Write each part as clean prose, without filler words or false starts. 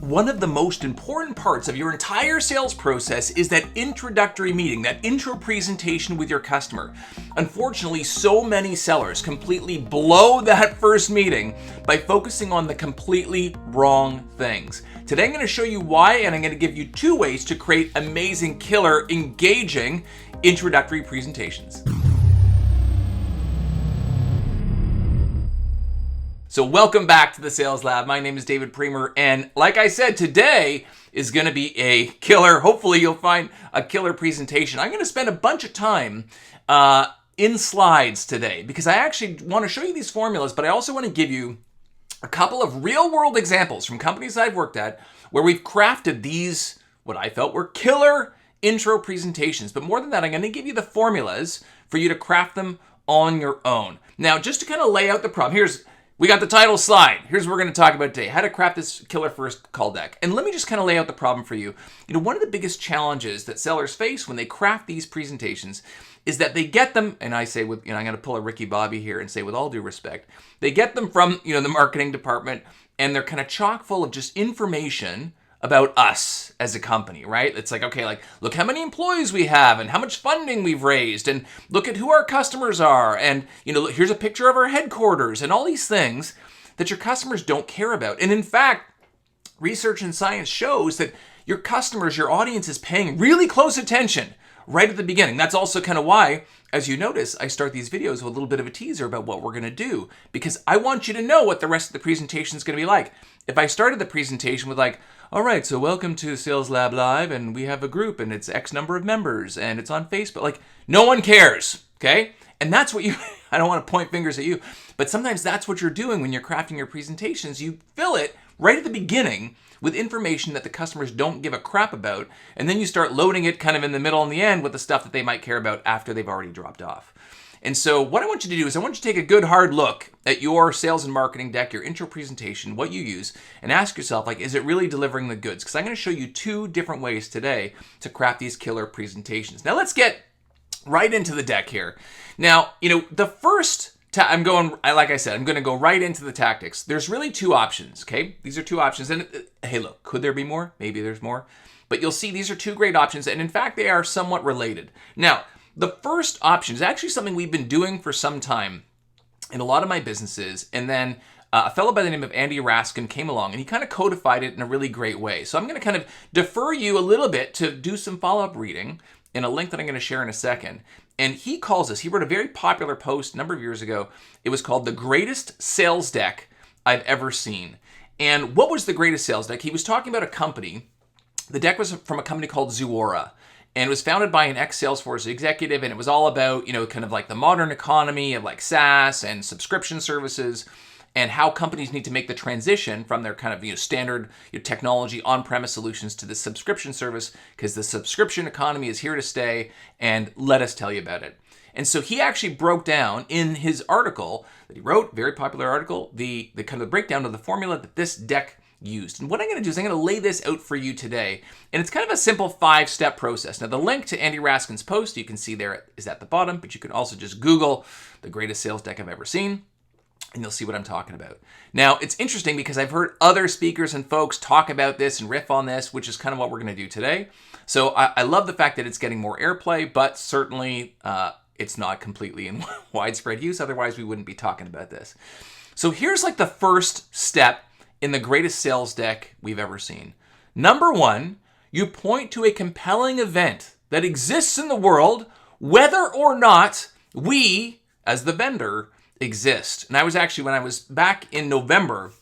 One of the most important parts of your entire sales process is that introductory meeting, that intro presentation with your customer. Unfortunately, so many sellers completely blow that first meeting by focusing on the completely wrong things. Today I'm going to show you why, and I'm going to give you 2 ways to create amazing, killer, engaging introductory presentations. So welcome back to the Sales Lab. My name is David Priemer, and like I said, today is going to be a killer, hopefully you'll find a killer presentation. I'm going to spend a bunch of time in slides today because I actually want to show you these formulas, but I also want to give you a couple of real-world examples from companies I've worked at where we've crafted these, what I felt were killer intro presentations. But more than that, I'm going to give you the formulas for you to craft them on your own. Now, just to kind of lay out the problem, we got the title slide. Here's what we're going to talk about today. How to craft this killer first call deck. And let me just kind of lay out the problem for you. One of the biggest challenges that sellers face when they craft these presentations is that they get them, and I say with, I'm going to pull a Ricky Bobby here and say with all due respect, they get them from, the marketing department, and they're kind of chock full of just information about us as a company, right? It's like, okay, look how many employees we have and how much funding we've raised and look at who our customers are and, here's a picture of our headquarters and all these things that your customers don't care about. And in fact, research and science shows that your customers, your audience is paying really close attention right at the beginning. That's also kind of why, as you notice, I start these videos with a little bit of a teaser about what we're going to do because I want you to know what the rest of the presentation is going to be like. If I started the presentation with all right, so welcome to Sales Lab Live, and we have a group, and it's X number of members, and it's on Facebook. No one cares, okay? And that's what I don't want to point fingers at you, but sometimes that's what you're doing when you're crafting your presentations. You fill it right at the beginning with information that the customers don't give a crap about, and then you start loading it kind of in the middle and the end with the stuff that they might care about after they've already dropped off. And so what I want you to do is I want you to take a good hard look at your sales and marketing deck, your intro presentation, what you use, and ask yourself, is it really delivering the goods? Because I'm going to show you 2 different ways today to craft these killer presentations. Now let's get right into the deck here. Now, the first, I'm going to go right into the tactics. There's really 2 options, okay? These are 2 options. And hey, look, could there be more? Maybe there's more. But you'll see these are 2 great options. And in fact, they are somewhat related. Now, the first option is actually something we've been doing for some time in a lot of my businesses. And then a fellow by the name of Andy Raskin came along and he kind of codified it in a really great way. So I'm going to kind of defer you a little bit to do some follow-up reading in a link that I'm going to share in a second. And he wrote a very popular post a number of years ago. It was called The Greatest Sales Deck I've Ever Seen. And what was the greatest sales deck? He was talking about a company. The deck was from a company called Zuora. And it was founded by an ex-Salesforce executive, and it was all about, kind of like the modern economy of SaaS and subscription services and how companies need to make the transition from their kind of, standard technology on-premise solutions to the subscription service because the subscription economy is here to stay, and let us tell you about it. And so he actually broke down in his article that he wrote, very popular article, the kind of breakdown of the formula that this deck used. And what I'm going to do is I'm going to lay this out for you today. And it's kind of a simple 5-step process. Now, the link to Andy Raskin's post, you can see there is at the bottom, but you can also just Google the greatest sales deck I've ever seen, and you'll see what I'm talking about. Now, it's interesting because I've heard other speakers and folks talk about this and riff on this, which is kind of what we're going to do today. So I love the fact that it's getting more airplay, but certainly it's not completely in widespread use. Otherwise, we wouldn't be talking about this. So here's the first step in the greatest sales deck we've ever seen. Number 1, you point to a compelling event that exists in the world, whether or not we, as the vendor, exist. And I was actually, when I was back in November,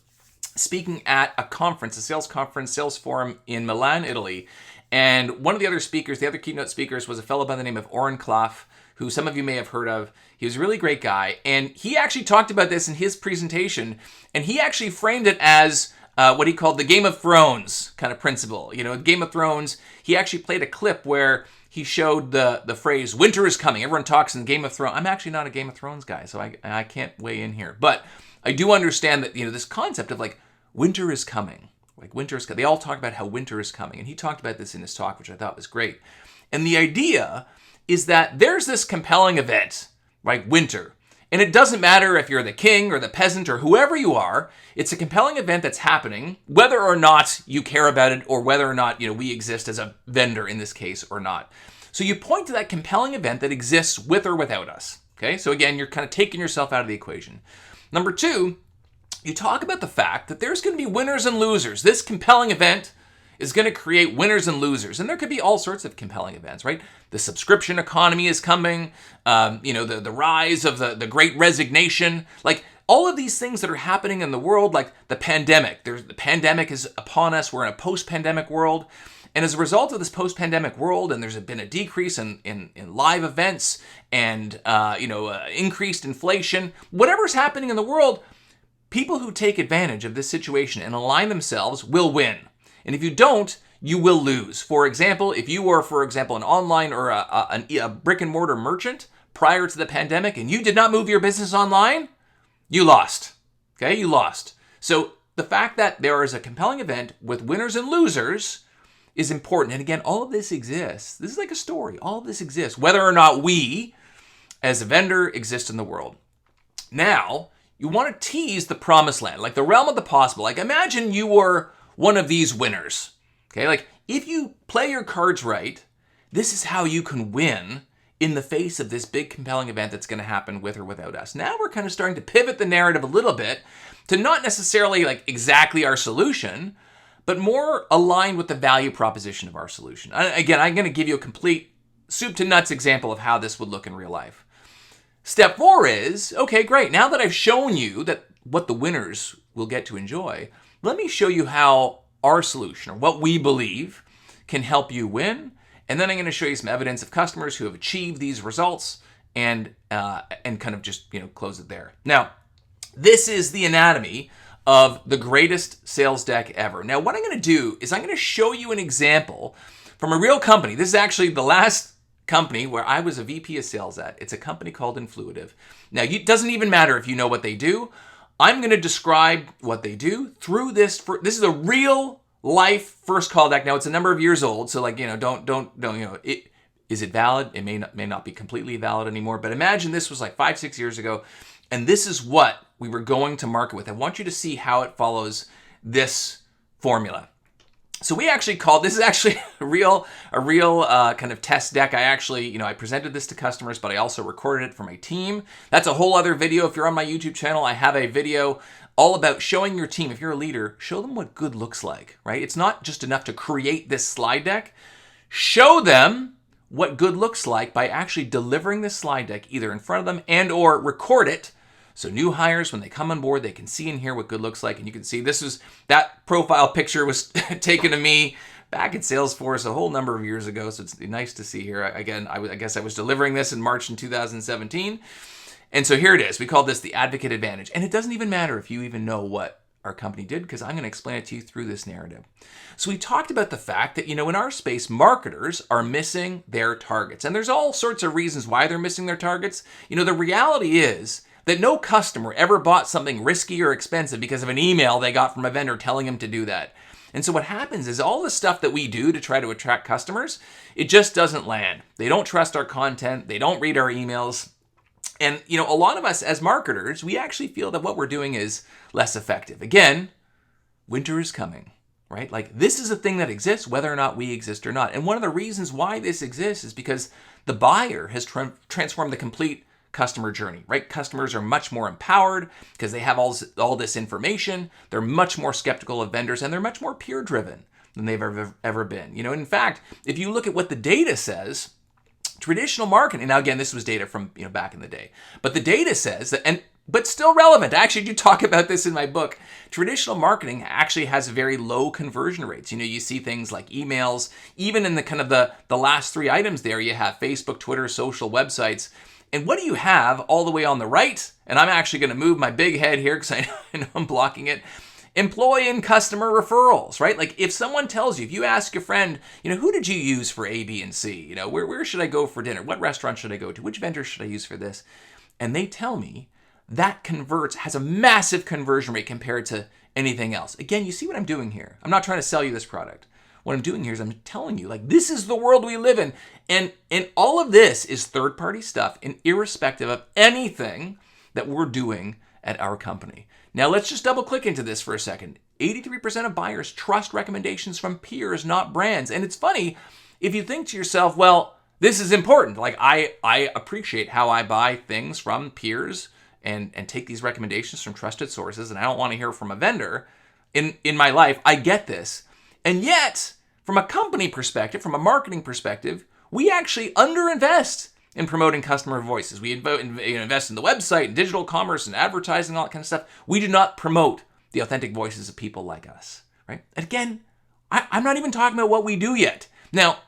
speaking at a conference, a sales conference, sales forum in Milan, Italy. And one of the other speakers, the other keynote speakers, was a fellow by the name of Oren Klaff, who some of you may have heard of. He was a really great guy. And he actually talked about this in his presentation. And he actually framed it as what he called the Game of Thrones kind of principle. Game of Thrones, he actually played a clip where he showed the phrase, winter is coming. Everyone talks in Game of Thrones. I'm actually not a Game of Thrones guy, so I can't weigh in here. But I do understand that, this concept of winter is coming. Winter is coming. They all talk about how winter is coming. And he talked about this in his talk, which I thought was great. And the idea is that there's this compelling event, winter. And it doesn't matter if you're the king or the peasant or whoever you are, it's a compelling event that's happening, whether or not you care about it or whether or not, we exist as a vendor in this case or not. So you point to that compelling event that exists with or without us. Okay, so again, you're kind of taking yourself out of the equation. Number two, you talk about the fact that there's going to be winners and losers. This compelling event is going to create winners and losers. And there could be all sorts of compelling events, right? The subscription economy is coming, the rise of the great resignation, like all of these things that are happening in the world, like the pandemic. The pandemic is upon us. We're in a post-pandemic world. And as a result of this post-pandemic world, and there's been a decrease in live events and, increased inflation, whatever's happening in the world, people who take advantage of this situation and align themselves will win. And if you don't, you will lose. For example, if you were, an online or a brick and mortar merchant prior to the pandemic and you did not move your business online, you lost. Okay, you lost. So the fact that there is a compelling event with winners and losers is important. And again, all of this exists. This is like a story. All of this exists, whether or not we, as a vendor, exist in the world. Now, you want to tease the promised land, like the realm of the possible. Like imagine you were one of these winners. Okay, like if you play your cards right, this is how you can win in the face of this big compelling event that's going to happen with or without us. Now we're kind of starting to pivot the narrative a little bit to not necessarily like exactly our solution, but more aligned with the value proposition of our solution. Again, I'm going to give you a complete soup to nuts example of how this would look in real life. Step 4 is, okay, great. Now that I've shown you that what the winners will get to enjoy, let me show you how our solution, or what we believe, can help you win. And then I'm going to show you some evidence of customers who have achieved these results and kind of just, close it there. Now, this is the anatomy of the greatest sales deck ever. Now, what I'm going to do is I'm going to show you an example from a real company. This is actually the last company where I was a VP of sales at. It's a company called Influitive. Now, it doesn't even matter if you know what they do. I'm going to describe what they do through this. This is a real life first call deck. Now, it's a number of years old, so is it valid? It may not be completely valid anymore, but imagine this was like 5-6 years ago, and this is what we were going to market with. I want you to see how it follows this formula. So we actually this is actually a real kind of test deck. I actually, I presented this to customers, but I also recorded it for my team. That's a whole other video. If you're on my YouTube channel, I have a video all about showing your team. If you're a leader, show them what good looks like, right? It's not just enough to create this slide deck. Show them what good looks like by actually delivering this slide deck either in front of them and or record it. So new hires, when they come on board, they can see and hear what good looks like. And you can see that profile picture was taken of me back at Salesforce a whole number of years ago. So it's nice to see here. Again, I guess I was delivering this in March in 2017. And so here it is. We call this the Advocate Advantage. And it doesn't even matter if you even know what our company did, because I'm going to explain it to you through this narrative. So we talked about the fact that, in our space, marketers are missing their targets. And there's all sorts of reasons why they're missing their targets. The reality is that no customer ever bought something risky or expensive because of an email they got from a vendor telling them to do that. And so what happens is all the stuff that we do to try to attract customers, it just doesn't land. They don't trust our content. They don't read our emails. And, a lot of us as marketers, we actually feel that what we're doing is less effective. Again, winter is coming, right? Like this is a thing that exists whether or not we exist or not. And one of the reasons why this exists is because the buyer has transformed the complete customer journey, right? Customers are much more empowered because they have all this information. They're much more skeptical of vendors, and they're much more peer-driven than they've ever been. In fact, if you look at what the data says, traditional marketing, now again, this was data from back in the day, but the data says that, but still relevant. I actually do talk about this in my book. Traditional marketing actually has very low conversion rates. You see things like emails, even in the kind of the last 3 items there, you have Facebook, Twitter, social, websites. And what do you have all the way on the right? And I'm actually going to move my big head here because I know I'm blocking it. Employee and customer referrals, right? Like if someone tells you, if you ask your friend, who did you use for A, B, and C? Where should I go for dinner? What restaurant should I go to? Which vendor should I use for this? And they tell me that has a massive conversion rate compared to anything else. Again, you see what I'm doing here. I'm not trying to sell you this product. What I'm doing here is I'm telling you, like, this is the world we live in. And all of this is third-party stuff, and irrespective of anything that we're doing at our company. Now let's just double click into this for a second. 83% of buyers trust recommendations from peers, not brands. And it's funny if you think to yourself, well, this is important. Like I appreciate how I buy things from peers and take these recommendations from trusted sources, and I don't want to hear from a vendor in my life. I get this. And yet, from a company perspective, from a marketing perspective, we actually underinvest in promoting customer voices. We invest in the website and digital commerce and advertising, all that kind of stuff. We do not promote the authentic voices of people like us, right? And again, I'm not even talking about what we do yet. Now,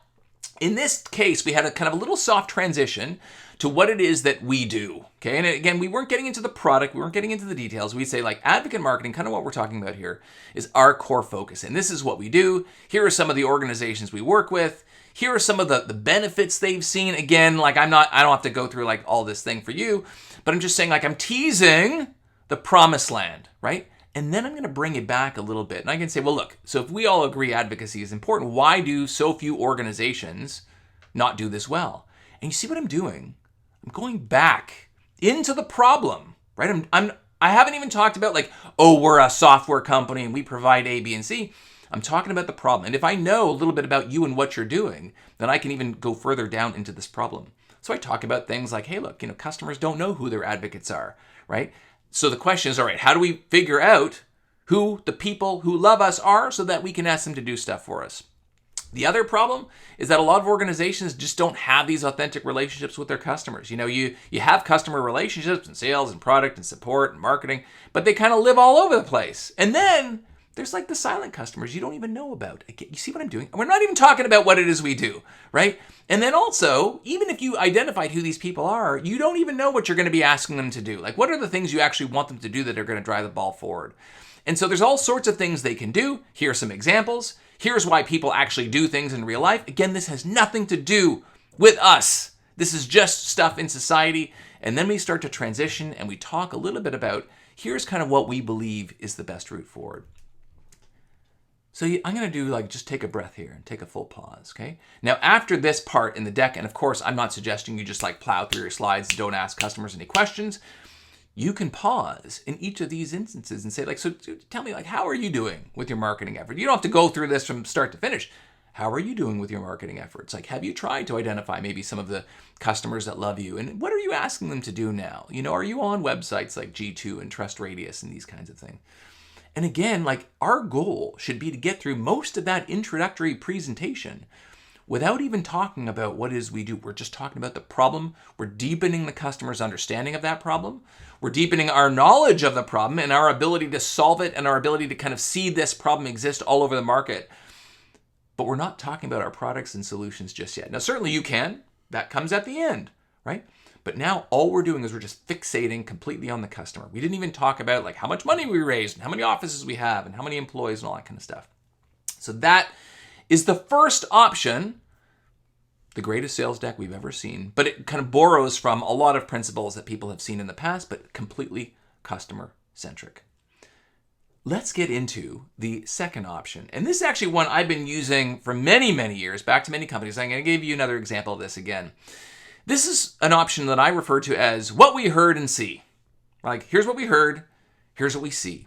in this case, we had a kind of a little soft transition to what it is that we do, okay? And again, we weren't getting into the product, we weren't getting into the details. We'd say like advocate marketing, kind of what we're talking about here, is our core focus. And this is what we do. Here are some of the organizations we work with. Here are some of the benefits they've seen. Again, like I don't have to go through like all this thing for you, but I'm just saying like I'm teasing the promised land, right? And then I'm going to bring it back a little bit. And I can say, well, look, so if we all agree advocacy is important, why do so few organizations not do this well? And you see what I'm doing? I'm going back into the problem, right? I haven't even talked about like, oh, we're a software company and we provide A, B, and C. I'm talking about the problem. And if I know a little bit about you and what you're doing, then I can even go further down into this problem. So I talk about things like, hey, look, customers don't know who their advocates are, right? So the question is, all right, how do we figure out who the people who love us are so that we can ask them to do stuff for us? The other problem is that a lot of organizations just don't have these authentic relationships with their customers. You have customer relationships and sales and product and support and marketing, but they kind of live all over the place. And then there's like the silent customers you don't even know about. You see what I'm doing? We're not even talking about what it is we do, right? And then also, even if you identified who these people are, you don't even know what you're going to be asking them to do. Like, what are the things you actually want them to do that are going to drive the ball forward? And so there's all sorts of things they can do. Here are some examples. Here's why people actually do things in real life. Again, this has nothing to do with us. This is just stuff in society. And then we start to transition and we talk a little bit about here's kind of what we believe is the best route forward. So I'm going to do like, just take a breath here and take a full pause, okay? Now, after this part in the deck, and of course, I'm not suggesting you just like plow through your slides and don't ask customers any questions. You can pause in each of these instances and say like, so tell me like, how are you doing with your marketing effort? You don't have to go through this from start to finish. How are you doing with your marketing efforts? Like, have you tried to identify maybe some of the customers that love you? And what are you asking them to do now? Are you on websites like G2 and Trust Radius and these kinds of things? And again, like our goal should be to get through most of that introductory presentation without even talking about what it is we do. We're just talking about the problem. We're deepening the customer's understanding of that problem. We're deepening our knowledge of the problem and our ability to solve it and our ability to kind of see this problem exist all over the market. But we're not talking about our products and solutions just yet. Now, certainly you can. That comes at the end, right? But now all we're doing is we're just fixating completely on the customer. We didn't even talk about like how much money we raised and how many offices we have and how many employees and all that kind of stuff. So that is the first option, the greatest sales deck we've ever seen, but it kind of borrows from a lot of principles that people have seen in the past, but completely customer centric. Let's get into the second option. And this is actually one I've been using for many, many years, back to many companies. I'm going to give you another example of this again. This is an option that I refer to as what we heard and see. Like, here's what we heard, here's what we see.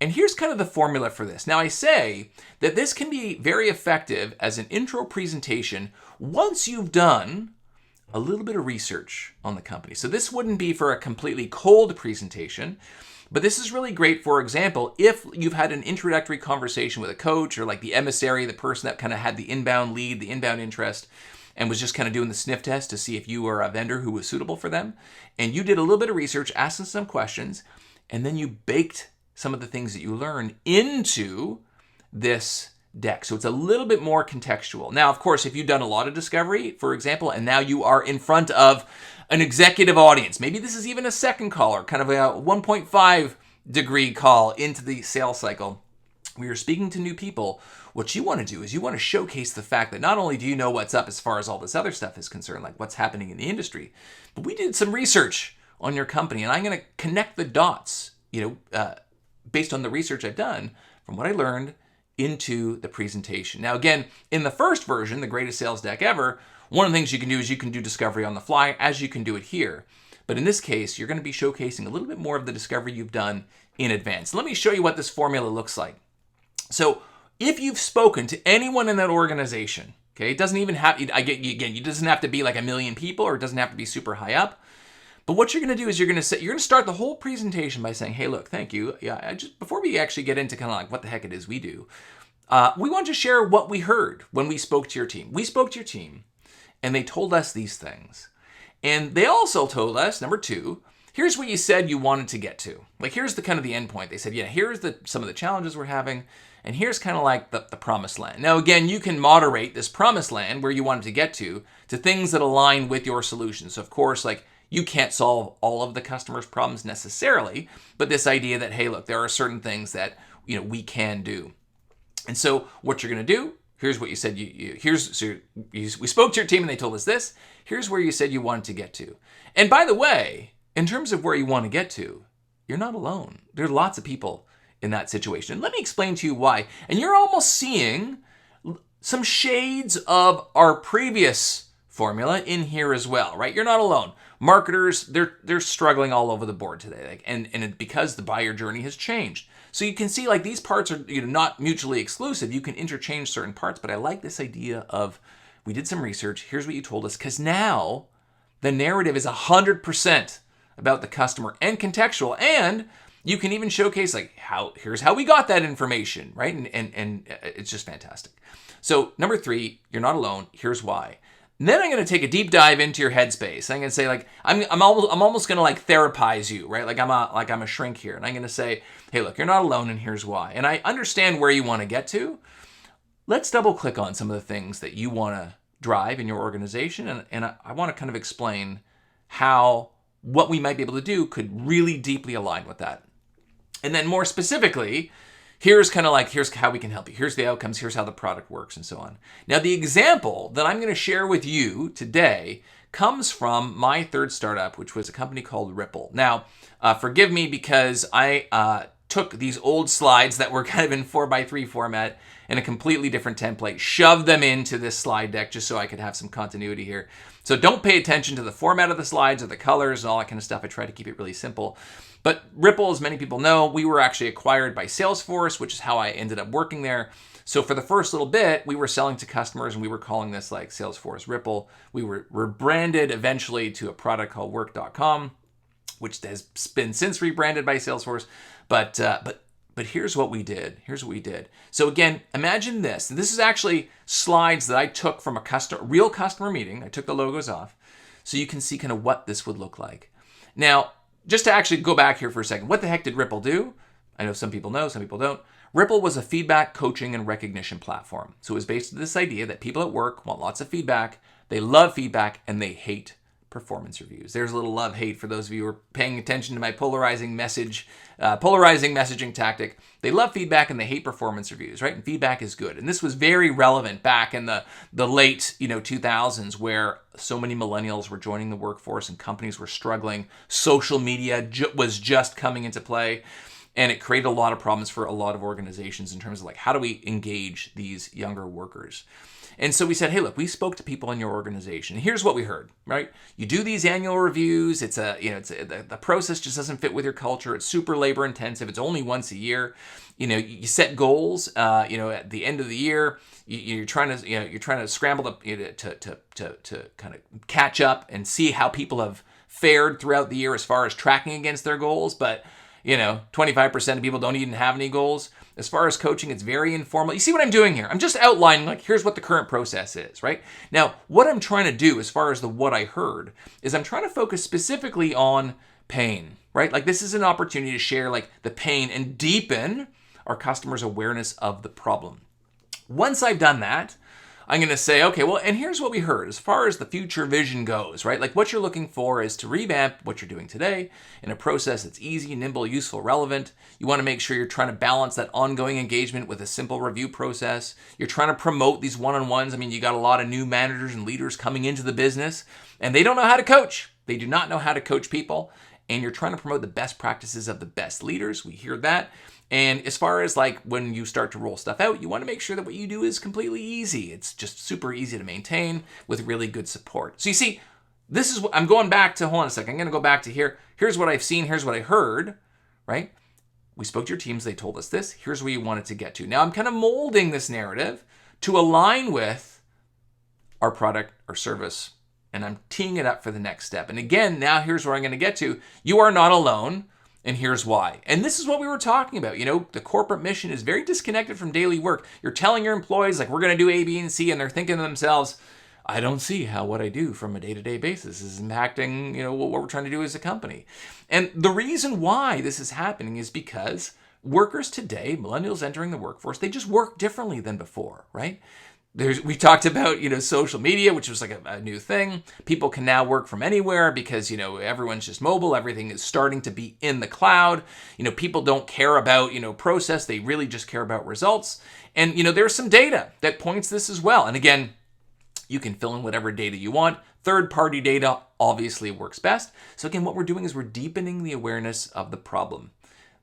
And here's kind of the formula for this. Now, I say that this can be very effective as an intro presentation once you've done a little bit of research on the company. So this wouldn't be for a completely cold presentation, but this is really great, for example, if you've had an introductory conversation with a coach or like the emissary, the person that kind of had the inbound lead, the inbound interest, and was just kind of doing the sniff test to see if you were a vendor who was suitable for them. And you did a little bit of research, asked them some questions, and then you baked some of the things that you learned into this deck. So it's a little bit more contextual. Now, of course, if you've done a lot of discovery, for example, and now you are in front of an executive audience, maybe this is even a second call or kind of a 1.5 degree call into the sales cycle, where you're speaking to new people, what you want to do is you want to showcase the fact that not only do you know what's up as far as all this other stuff is concerned, like what's happening in the industry, but we did some research on your company, and I'm going to connect the dots, based on the research I've done from what I learned into the presentation. Now, again, in the first version, the greatest sales deck ever, one of the things you can do is you can do discovery on the fly, as you can do it here. But in this case, you're going to be showcasing a little bit more of the discovery you've done in advance. Let me show you what this formula looks like. So if you've spoken to anyone in that organization, okay, it doesn't even have, it doesn't have to be like 1 million people, or it doesn't have to be super high up. But what you're going to do is you're going to start the whole presentation by saying, hey, look, thank you. Yeah, before we actually get into kind of like what the heck it is we do, we want to share what we heard when we spoke to your team. We spoke to your team, and they told us these things. And they also told us, number 2, here's what you said you wanted to get to. Like, here's the kind of the end point. They said, yeah, here's some of the challenges we're having, and here's kind of like the promised land. Now, again, you can moderate this promised land where you want it to get to things that align with your solution. So, of course, like, you can't solve all of the customer's problems necessarily, but this idea that, hey, look, there are certain things that, we can do. And so what you're going to do, here's what you said. We spoke to your team and they told us this. Here's where you said you wanted to get to. And by the way, in terms of where you want to get to, you're not alone. There are lots of people in that situation. And let me explain to you why. And you're almost seeing some shades of our previous formula in here as well, right? You're not alone. Marketers, they're struggling all over the board today, and because the buyer journey has changed. So you can see like these parts are not mutually exclusive. You can interchange certain parts, but I like this idea of, we did some research, here's what you told us, because now the narrative is 100% about the customer and contextual, and you can even showcase like here's how we got that information, right? And it's just fantastic. So number 3, you're not alone. Here's why. And then I'm going to take a deep dive into your headspace. I'm going to say like I'm almost going to like therapize you, right? Like I'm a shrink here, and I'm going to say, hey, look, you're not alone, and here's why. And I understand where you want to get to. Let's double click on some of the things that you want to drive in your organization, and I want to kind of explain how what we might be able to do could really deeply align with that. And then more specifically, here's how we can help you. Here's the outcomes. Here's how the product works, and so on. Now, the example that I'm going to share with you today comes from my third startup, which was a company called Ripple. Now, forgive me because I took these old slides that were kind of in 4x3 format in a completely different template, shoved them into this slide deck just so I could have some continuity here. So don't pay attention to the format of the slides or the colors and all that kind of stuff. I try to keep it really simple. But Ripple, as many people know, we were actually acquired by Salesforce, which is how I ended up working there. So for the first little bit, we were selling to customers, and we were calling this like Salesforce Ripple. We were branded eventually to a product called work.com, which has been since rebranded by Salesforce. But here's what we did. So again, imagine this. This is actually slides that I took from a real customer meeting. I took the logos off so you can see kind of what this would look like. Now, just to actually go back here for a second, what the heck did Ripple do? I know some people know, some people don't. Ripple was a feedback, coaching, and recognition platform. So it was based on this idea that people at work want lots of feedback, they love feedback, and they hate performance reviews. There's a little love-hate for those of you who are paying attention to my polarizing messaging tactic. They love feedback and they hate performance reviews, right? And feedback is good. And this was very relevant back in the late 2000s, where so many millennials were joining the workforce and companies were struggling. Social media was just coming into play. And it created a lot of problems for a lot of organizations in terms of like, how do we engage these younger workers? And so we said, hey, look, we spoke to people in your organization. Here's what we heard, right? You do these annual reviews. The process just doesn't fit with your culture. It's super labor intensive. It's only once a year. You set goals. At the end of the year, you're trying to scramble to kind of catch up and see how people have fared throughout the year as far as tracking against their goals. But 25% of people don't even have any goals. As far as coaching, it's very informal. You see what I'm doing here? I'm just outlining, like, here's what the current process is, right? Now, what I'm trying to do as far as what I heard is I'm trying to focus specifically on pain, right? Like, this is an opportunity to share, like, the pain and deepen our customers' awareness of the problem. Once I've done that, I'm going to say, okay, well, and here's what we heard as far as the future vision goes, right? Like, what you're looking for is to revamp what you're doing today in a process that's easy, nimble, useful, relevant. You want to make sure you're trying to balance that ongoing engagement with a simple review process. You're trying to promote these one-on-ones. I mean, you got a lot of new managers and leaders coming into the business, and they don't know how to coach. They do not know how to coach people. And you're trying to promote the best practices of the best leaders. We hear that. And as far as like when you start to roll stuff out, you want to make sure that what you do is completely easy. It's just super easy to maintain with really good support. So you see, this is what I'm going back to. Hold on a second. I'm going to go back to here. Here's what I've seen. Here's what I heard, right? We spoke to your teams. They told us this. Here's where you wanted to get to. Now I'm kind of molding this narrative to align with our product or service, and I'm teeing it up for the next step. And again, now here's where I'm going to get to. You are not alone, and here's why. And this is what we were talking about. You know, the corporate mission is very disconnected from daily work. You're telling your employees, like, we're going to do A, B, and C, and they're thinking to themselves, I don't see how what I do from a day-to-day basis is impacting, you know, what we're trying to do as a company. And the reason why this is happening is because workers today, millennials entering the workforce, they just work differently than before, right? We talked about, you know, social media, which was like a new thing. People can now work from anywhere because, you know, everyone's just mobile. Everything is starting to be in the cloud. You know, people don't care about, you know, process. They really just care about results. And, you know, there's some data that points this as well. And again, you can fill in whatever data you want. Third-party data obviously works best. So again, what we're doing is we're deepening the awareness of the problem.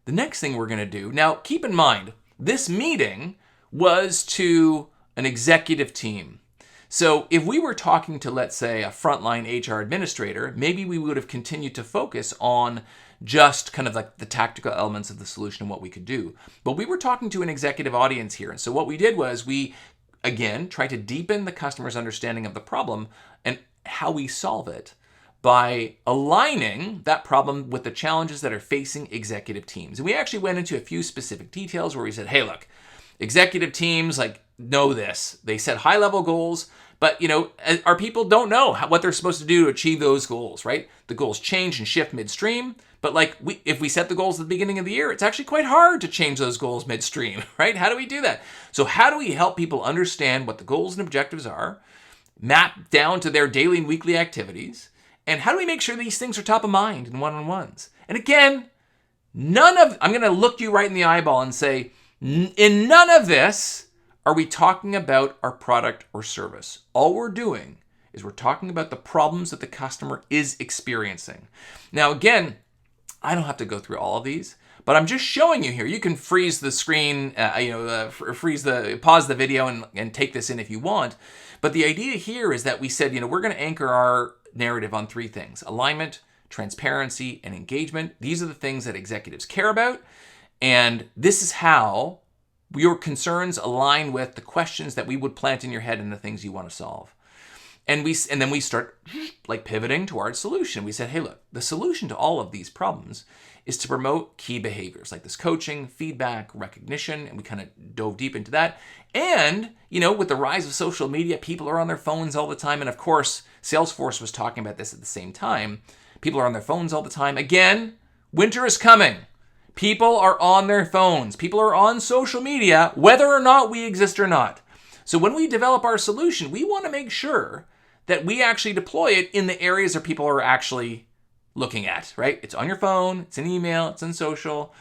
The next thing we're going to do, now keep in mind, this meeting was to an executive team. So if we were talking to, let's say, a frontline HR administrator, maybe we would have continued to focus on just kind of like the tactical elements of the solution and what we could do. But we were talking to an executive audience here. And so what we did was we, again, try to deepen the customer's understanding of the problem and how we solve it by aligning that problem with the challenges that are facing executive teams. And we actually went into a few specific details where we said, hey, look, executive teams like know this. They set high-level goals, but you know, our people don't know what they're supposed to do to achieve those goals, right? The goals change and shift midstream, but like if we set the goals at the beginning of the year, it's actually quite hard to change those goals midstream, right? How do we do that? So how do we help people understand what the goals and objectives are, map down to their daily and weekly activities, and how do we make sure these things are top of mind in one-on-ones? And again, I'm going to look you right in the eyeball and say, in none of this are we talking about our product or service. All we're doing is we're talking about the problems that the customer is experiencing. Now, again, I don't have to go through all of these, but I'm just showing you here. You can freeze the screen, pause the video and take this in if you want. But the idea here is that we said, you know, we're going to anchor our narrative on three things: alignment, transparency, and engagement. These are the things that executives care about. And this is how your concerns align with the questions that we would plant in your head and the things you want to solve. And then we start like pivoting to our solution. We said, hey, look, the solution to all of these problems is to promote key behaviors like this: coaching, feedback, recognition. And we kind of dove deep into that. And, you know, with the rise of social media, people are on their phones all the time. And of course, Salesforce was talking about this at the same time. People are on their phones all the time. Again, winter is coming. People are on their phones. People are on social media, whether or not we exist or not. So when we develop our solution, we want to make sure that we actually deploy it in the areas that people are actually looking at, right? It's on your phone, it's in email, it's in social,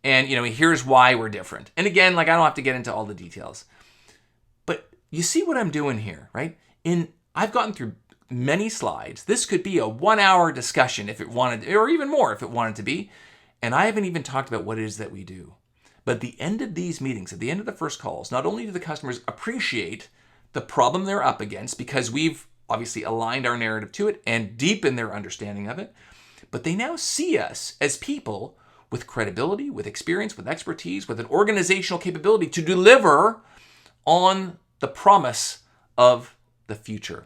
and you know, here's why we're different. And again, like I don't have to get into all the details, but you see what I'm doing here, right? I've gotten through many slides. This could be a 1-hour discussion if it wanted, or even more if it wanted to be. And I haven't even talked about what it is that we do. But at the end of these meetings, at the end of the first calls, not only do the customers appreciate the problem they're up against because we've obviously aligned our narrative to it and deepened their understanding of it, but they now see us as people with credibility, with experience, with expertise, with an organizational capability to deliver on the promise of the future.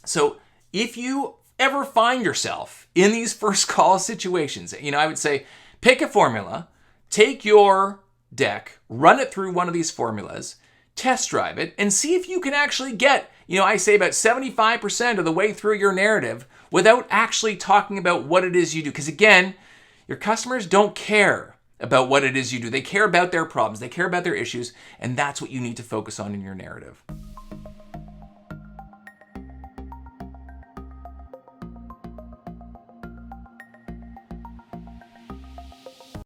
So if you ever find yourself in these first call situations, you know, I would say pick a formula, take your deck, run it through one of these formulas, test drive it, and see if you can actually get, you know, I say about 75% of the way through your narrative without actually talking about what it is you do. Because again, your customers don't care about what it is you do. They care about their problems. They care about their issues. And that's what you need to focus on in your narrative.